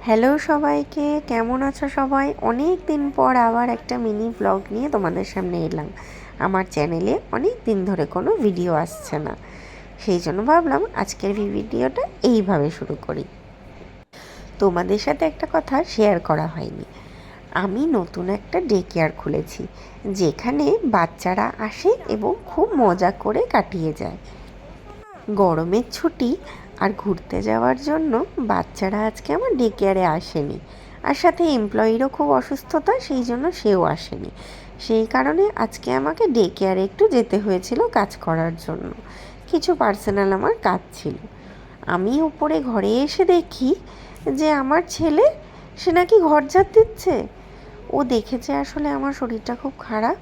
Hello সবাইকে, কেমন আছো সবাই? অনেক দিন পর আবার একটা মিনি ব্লগ নিয়ে তোমাদের সামনে এলাম। আমার চ্যানেলে অনেক দিন ধরে কোনো ভিডিও আসছে না, সেই জন্য ভাবলাম আজকের ভিডিওটা এইভাবে শুরু করি। তোমাদের সাথে একটা কথা শেয়ার করা হয়নি। আমি নতুন একটা ডে কেয়ার খুলেছি, যেখানে বাচ্চারা আসে এবং খুব মজা করে কাটিয়ে যায়। গরমের ছুটি আর ঘুরতে যাওয়ার জন্য বাচ্চারা আজকে আমার ডে কেয়ারে আসেনি, আর সাথে এমপ্লয়িরও খুব অসুস্থতা, সেই জন্য সেও আসেনি। সেই কারণে আজকে আমাকে ডে কেয়ারে একটু যেতে হয়েছিল কাজ করার জন্য। কিছু পার্সোনাল আমার কাজ ছিল। আমি উপরে ঘরে এসে দেখি যে আমার ছেলে, সে নাকি ঘর ঝাড় দিচ্ছে। ও দেখেছে আসলে আমার শরীরটা খুব খারাপ,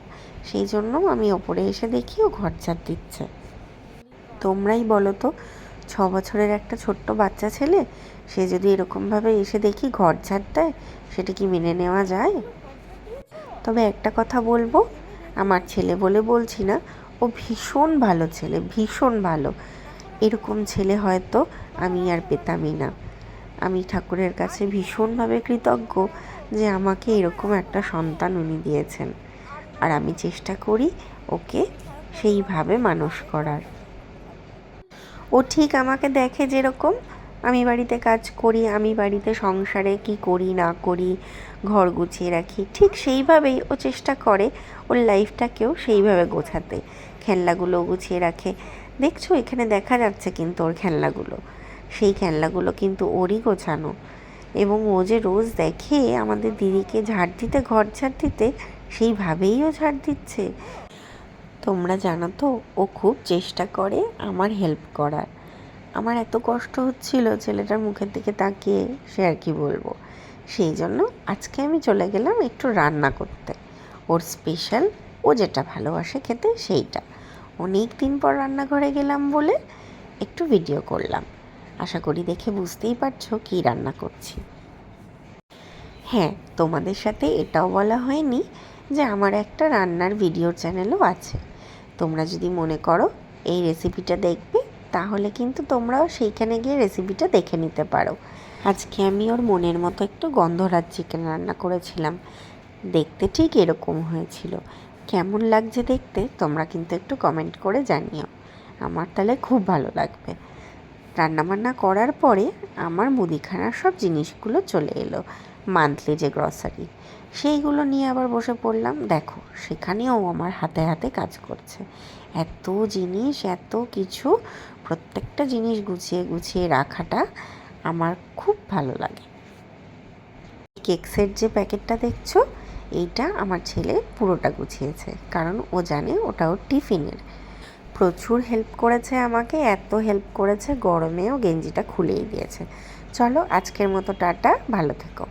সেই জন্য আমি ওপরে এসে দেখি ও ঘর ঝাড় দিচ্ছে। তোমরাই বলো তো, 6 বছরের একটা ছোট্ট বাচ্চা ছেলে, সে যদি এরকমভাবে এসে দেখি ঘর ঝাড় দেয়, সেটা কি মেনে নেওয়া যায়? তবে একটা কথা বলবো, আমার ছেলে বলে বলছি না, ও ভীষণ ভালো ছেলে, ভীষণ ভালো। এরকম ছেলে হয়তো আমি আর পেতামই না। আমি ঠাকুরের কাছে ভীষণভাবে কৃতজ্ঞ যে আমাকে এরকম একটা সন্তান উনি দিয়েছেন, আর আমি চেষ্টা করি ওকে সেইভাবে মানুষ করার। ও ঠিক আমাকে দেখে যেরকম আমি বাড়িতে কাজ করি, আমি বাড়িতে সংসারে কি করি না করি, ঘর গুছিয়ে রাখি, ঠিক সেইভাবেই ও চেষ্টা করে ওর লাইফটাকেও সেইভাবে গোছাতে। খেলনাগুলো গুছিয়ে রাখে, দেখছো এখানে দেখা যাচ্ছে কিন্তু ওর খেলনাগুলো, সেই খেলনাগুলো কিন্তু ওরই গোছানো। এবং ও যে রোজ দেখে আমাদের দিদিকে ঝাড় দিতে, ঘর ঝাড় দিতে, সেইভাবেই ও ঝাড় দিচ্ছে। তোমরা জানো তো, ও খুব চেষ্টা করে আমার হেল্প করার। আমার এত কষ্ট হচ্ছিল ছেলেটার মুখের দিকে তাকিয়ে, সে আর কি বলবো। সেই জন্য আজকে আমি চলে গেলাম একটু রান্না করতে, ওর স্পেশাল, ও যেটা ভালোবাসে খেতে সেইটা। অনেক দিন পর রান্নাঘরে গেলাম বলে একটু ভিডিও করলাম। আশা করি দেখে বুঝতেই পারছো কী রান্না করছি। হ্যাঁ, তোমাদের সাথে এটাও বলা হয়নি যে আমার একটা রান্নার ভিডিও চ্যানেলও আছে। তোমরা যদি মনে করো এই রেসিপিটা দেখবে, তাহলে কিন্তু তোমরাও সেইখানে গিয়ে রেসিপিটা দেখে নিতে পারো। আজকে আমি ওর মনের মতো একটু গন্ধরাজ চিকেন রান্না করেছিলাম, দেখতে ঠিক এরকম হয়েছিল। কেমন লাগছে দেখতে তোমরা কিন্তু একটু কমেন্ট করে জানিও, আমার তাহলে খুব ভালো লাগবে। রান্নাবান্না করার পরে আমার মুদিখানার সব জিনিসগুলো চলে এলো, মান্থলি যে গ্রসারি, সেইগুলো নিয়ে আবার বসে পড়লাম। দেখো সেখানেও আমার হাতে হাতে কাজ করছে। এত জিনিস, এত কিছু, প্রত্যেকটা জিনিস গুছিয়ে গুছিয়ে রাখাটা আমার খুব ভালো লাগে। কেকসের যে প্যাকেটটা দেখছো, এইটা আমার ছেলে পুরোটা গুছিয়েছে, কারণ ও জানে ওটা ওর টিফিনের। প্রচুর হেল্প করেছে আমাকে, এত হেল্প করেছে গরমেও গেঞ্জিটা খুলেই দিয়েছে। চলো আজকের মতো টাটা, ভালো থেকো।